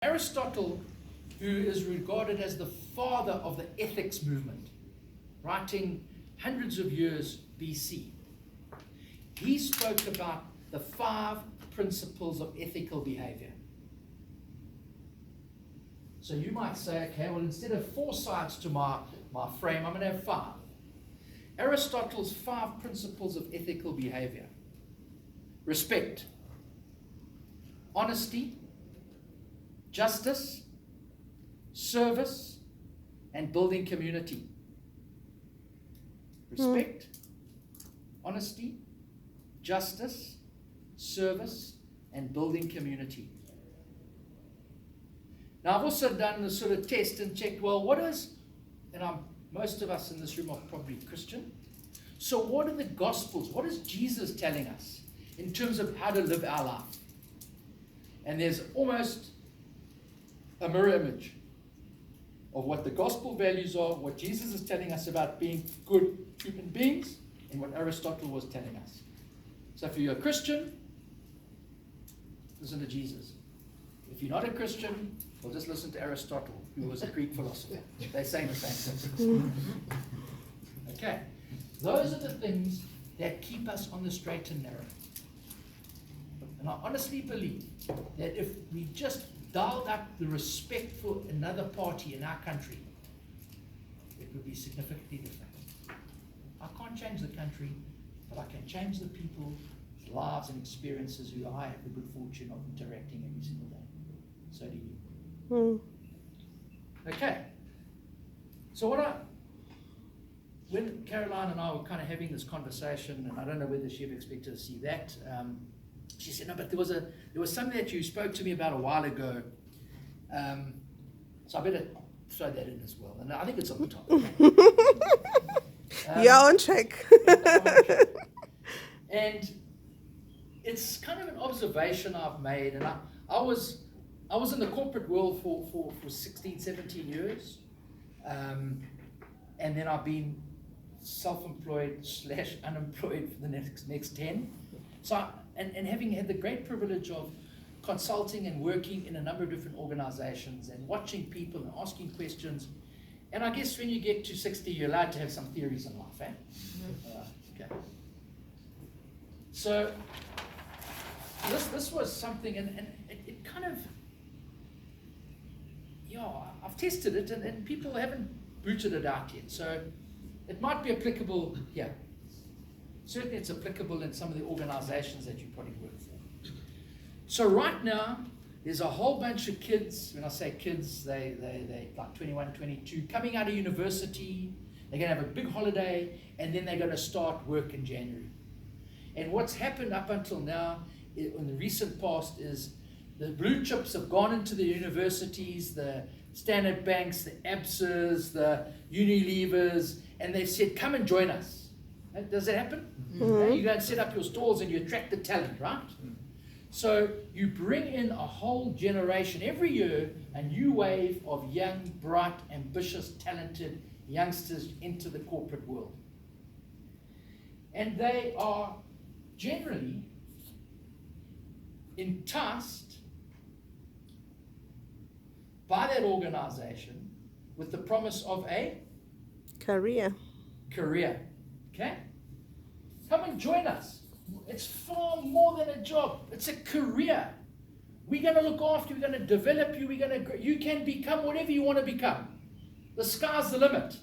Aristotle, who is regarded as the father of the ethics movement, writing hundreds of years BC, he spoke about the 5 principles of ethical behavior. So you might say, okay, well, instead of 4 sides to my frame, I'm going to have 5. Aristotle's 5 principles of ethical behavior: respect, honesty, justice, service, and building community. Respect, honesty, justice, service, and building community. Now, I've also done the sort of test and checked, well, what is, and most of us in this room are probably Christian, so what are the Gospels? What is Jesus telling us in terms of how to live our life? And there's almost a mirror image of what the gospel values are, what Jesus is telling us about being good human beings, and what Aristotle was telling us. So if you're a Christian, listen to Jesus. If you're not a Christian, well, just listen to Aristotle, who was a Greek philosopher. They're saying the same thing. Okay. Those are the things that keep us on the straight and narrow. And I honestly believe that if we just dialed up the respect for another party in our country, it would be significantly different. I can't change the country, but I can change the people's lives and experiences who I have the good fortune of interacting every single day. So do you. Okay. So when Caroline and I were kind of having this conversation, and I don't know whether she ever expected to see that, she said, no, but there was something that you spoke to me about a while ago. So I better throw that in as well. And I think it's on the top. You're on track. And it's kind of an observation I've made. And I was in the corporate world for 16, 17 years. And then I've been self-employed / unemployed for the next 10. So and having had the great privilege of consulting and working in a number of different organizations and watching people and asking questions. And I guess when you get to 60, you're allowed to have some theories in life, eh? Okay. So this was something, and it kind of, I've tested it, and people haven't booted it out yet. So it might be applicable here. Certainly it's applicable in some of the organizations that you probably work for. So right now, there's a whole bunch of kids, when I say kids, they like 21, 22, coming out of university. They're going to have a big holiday, and then they're going to start work in January. And what's happened up until now, in the recent past, is the blue chips have gone into the universities, the Standard Banks, the ABSAs, the Unilevers, and they've said, come and join us. Does that happen? Mm-hmm. You go and set up your stalls and you attract the talent, right? Mm-hmm. So you bring in a whole generation, every year, a new wave of young, bright, ambitious, talented youngsters into the corporate world. And they are generally enticed by that organization with the promise of a career. Okay? Come and join us. It's far more than a job. It's a career. We're going to look after you. We're going to develop you. You can become whatever you want to become. The sky's the limit.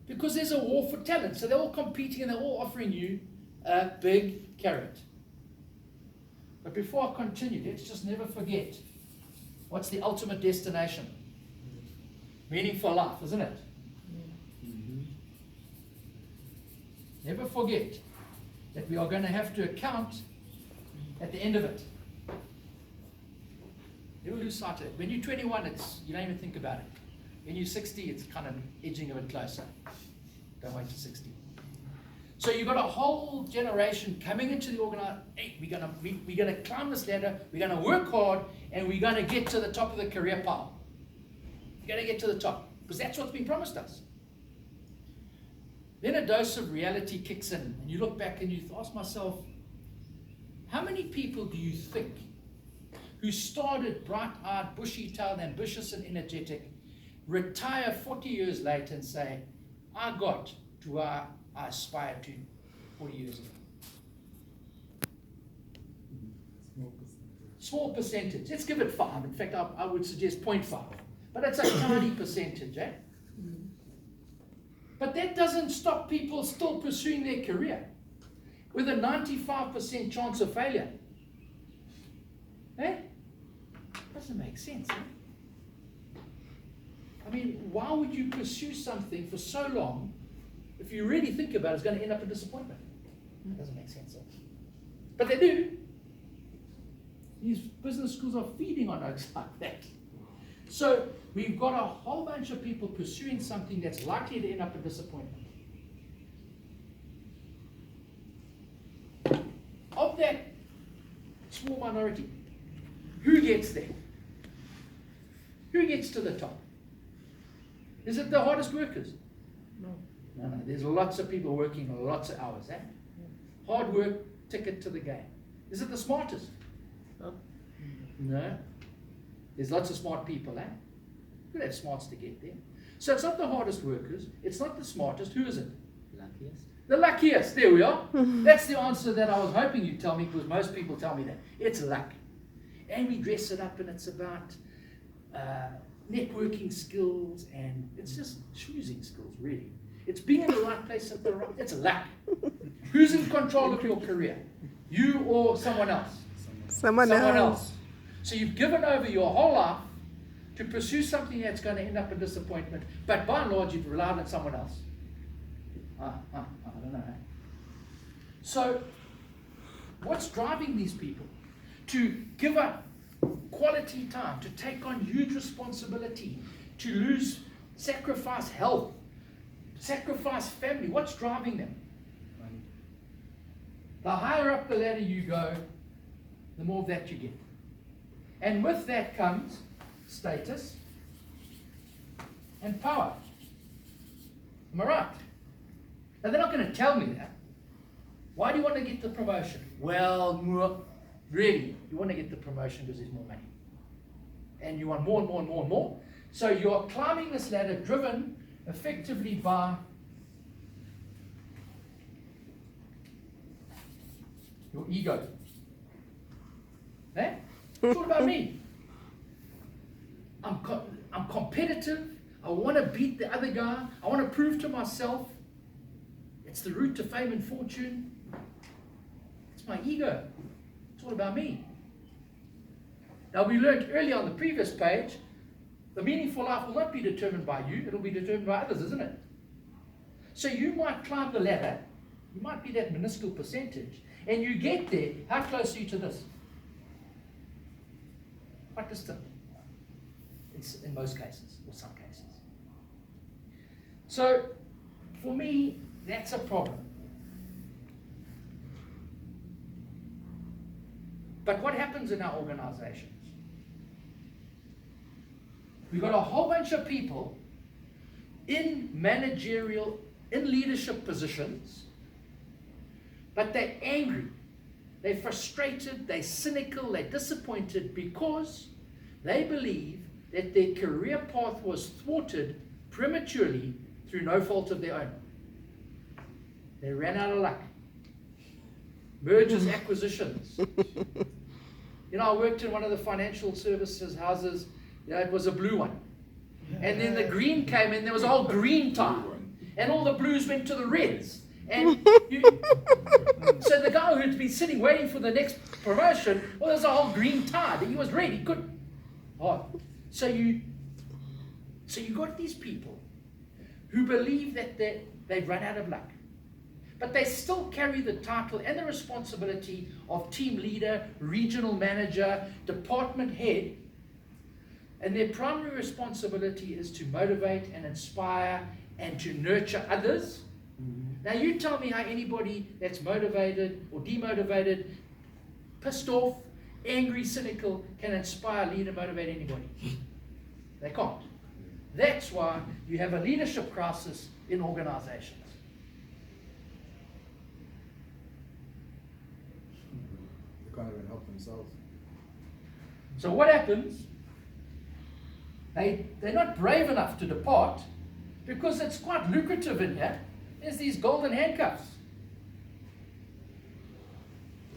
Because there's a war for talent. So they're all competing and they're all offering you a big carrot. But before I continue, let's just never forget, what's the ultimate destination? Meaningful life, isn't it? Never forget that we are going to have to account at the end of it. Never lose sight of it. When you're 21, you don't even think about it. When you're 60, it's kind of edging a bit closer. Don't wait till 60. So you've got a whole generation coming into the organization. Hey, we're going to climb this ladder. We're going to work hard, and we're going to get to the top of the career pile. You're going to get to the top because that's what's been promised us. Then a dose of reality kicks in, and you look back and you ask myself, how many people do you think who started bright-eyed, bushy-tailed, ambitious and energetic, retire 40 years later and say, I got to where I aspired to 40 years ago. Small percentage. Let's give it 5. In fact, I would suggest 0.5. But that's a tiny percentage, eh? But that doesn't stop people still pursuing their career with a 95% chance of failure. Eh? Doesn't make sense, eh? I mean, why would you pursue something for so long if you really think about it, it's going to end up in disappointment? It doesn't make sense. Eh? But they do. These business schools are feeding on oaks like that. So we've got a whole bunch of people pursuing something that's likely to end up in disappointment. Of that small minority, who gets there? Who gets to the top? Is it the hardest workers? No. No. There's lots of people working lots of hours. Eh? Hard work, ticket to the game. Is it the smartest? No. No. There's lots of smart people, eh? You have smarts to get there. So it's not the hardest workers. It's not the smartest. Who is it? Luckiest. The luckiest. There we are. That's the answer that I was hoping you'd tell me, because most people tell me that. It's luck. And we dress it up and it's about networking skills, and it's just choosing skills, really. It's being in the right place at the right. It's luck. Who's in control of your career? You or someone else? Someone else. So you've given over your whole life to pursue something that's going to end up in disappointment, but by and large you've relied on someone else. I don't know. So what's driving these people to give up quality time, to take on huge responsibility, to sacrifice health, sacrifice family? What's driving them? Money. The higher up the ladder you go, the more of that you get. And with that comes status and power. Am I right? Now they're not going to tell me that. Why do you want to get the promotion? Well, really, you want to get the promotion because there's more money. And you want more and more and more and more. So you're climbing this ladder driven effectively by your ego. Eh? It's all about me. I'm competitive. I want to beat the other guy. I want to prove to myself. It's the route to fame and fortune. It's my ego. It's all about me. Now, we learned earlier on the previous page, the meaningful life will not be determined by you. It'll be determined by others, isn't it? So you might climb the ladder. You might be that minuscule percentage. And you get there. How close are you to this? Quite distant. It's in most cases, or some cases. So, for me, that's a problem. But what happens in our organizations? We've got a whole bunch of people in managerial, in leadership positions, but they're angry, they're frustrated, they're cynical, they're disappointed because they believe that their career path was thwarted prematurely through no fault of their own. They ran out of luck. Mergers, acquisitions. You know, I worked in one of the financial services houses. It was a blue one. And then the green came in, there was a whole green tie. And all the blues went to the reds. And so the guy who'd been sitting waiting for the next promotion, well, there's a whole green tie. He was ready, good. Oh. So you got these people who believe that they've run out of luck. But they still carry the title and the responsibility of team leader, regional manager, department head. And their primary responsibility is to motivate and inspire and to nurture others. Now you tell me how anybody that's motivated or demotivated, pissed off, angry, cynical, can inspire, lead, and motivate anybody. They can't. That's why you have a leadership crisis in organizations. They can't even help themselves. So what happens? They're not brave enough to depart because it's quite lucrative in here. There's these golden handcuffs.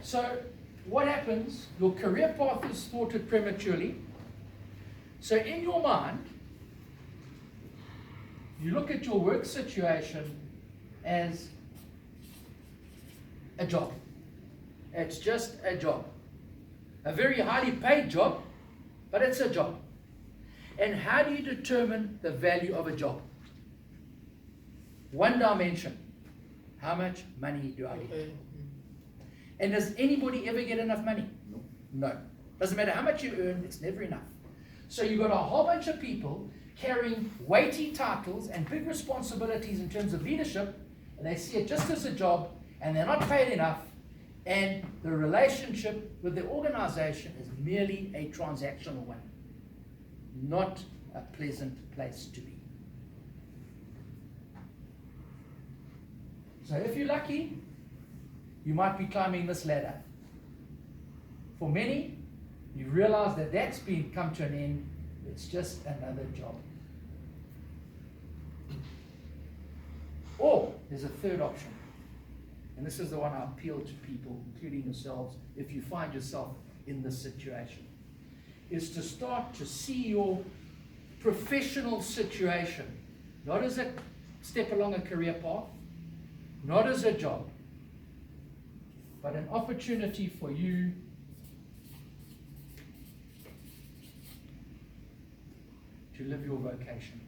So what happens? Your career path is thwarted prematurely. So in your mind, you look at your work situation as a job. It's just a job. A very highly paid job, but it's a job. And how do you determine the value of a job? One dimension. How much money do I get? And does anybody ever get enough money? No. Doesn't matter how much you earn, it's never enough. So you've got a whole bunch of people carrying weighty titles and big responsibilities in terms of leadership, and they see it just as a job, and they're not paid enough, and the relationship with the organization is merely a transactional one, not a pleasant place to be. So if you're lucky, you might be climbing this ladder. For many, you realize that that's come to an end. It's just another job. Or there's a third option. And this is the one I appeal to people, including yourselves, if you find yourself in this situation, is to start to see your professional situation, not as a step along a career path, not as a job, but an opportunity for you to live your vocation.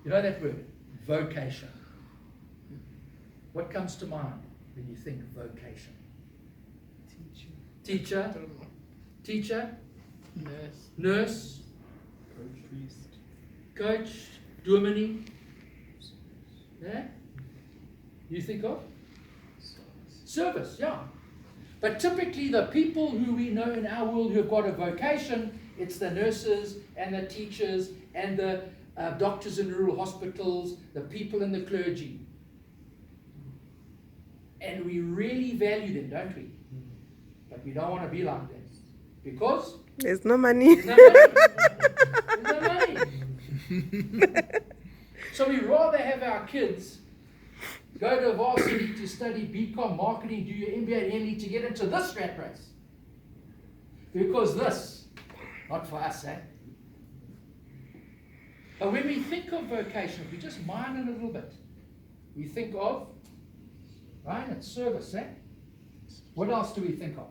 You know that word, vocation. What comes to mind when you think vocation? Teacher? Teacher? Nurse? Coach? Dominee? Yeah? You think of? Service, yeah. But typically the people who we know in our world who have got a vocation, it's the nurses and the teachers and the doctors in rural hospitals, the people in the clergy. And we really value them, don't we? But we don't want to be like that. Because? There's no money. There's no money. So we rather have our kids go to varsity to study BCom, marketing, do your MBA and ME to get into this rat race. Because this, not for us, eh? But when we think of vocation, we just mine it a little bit. We think of, right, it's service, eh? What else do we think of?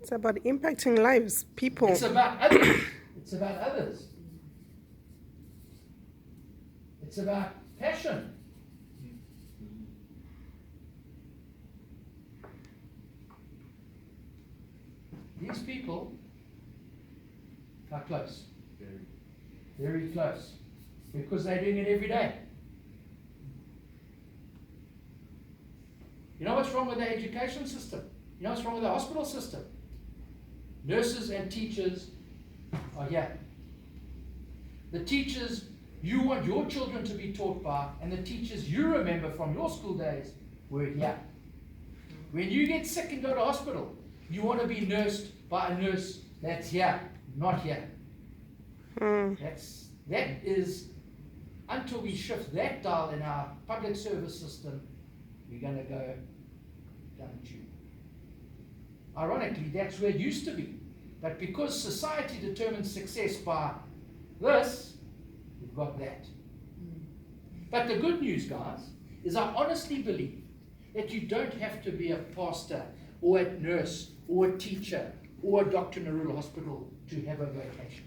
It's about impacting lives, people. It's about others. It's about others. It's about passion. These people are close. Very close. Because they're doing it every day. You know what's wrong with the education system? You know what's wrong with the hospital system? Nurses and teachers are here. The teachers you want your children to be taught by, and the teachers you remember from your school days were here. When you get sick and go to hospital, you want to be nursed by a nurse that's here, not here. That is, until we shift that dial in our public service system, we're going to go down the tube. Ironically, that's where it used to be. But because society determines success by this, we've got that. But the good news, guys, is I honestly believe that you don't have to be a pastor or a nurse or a teacher or a doctor in a rural hospital to have a vocation.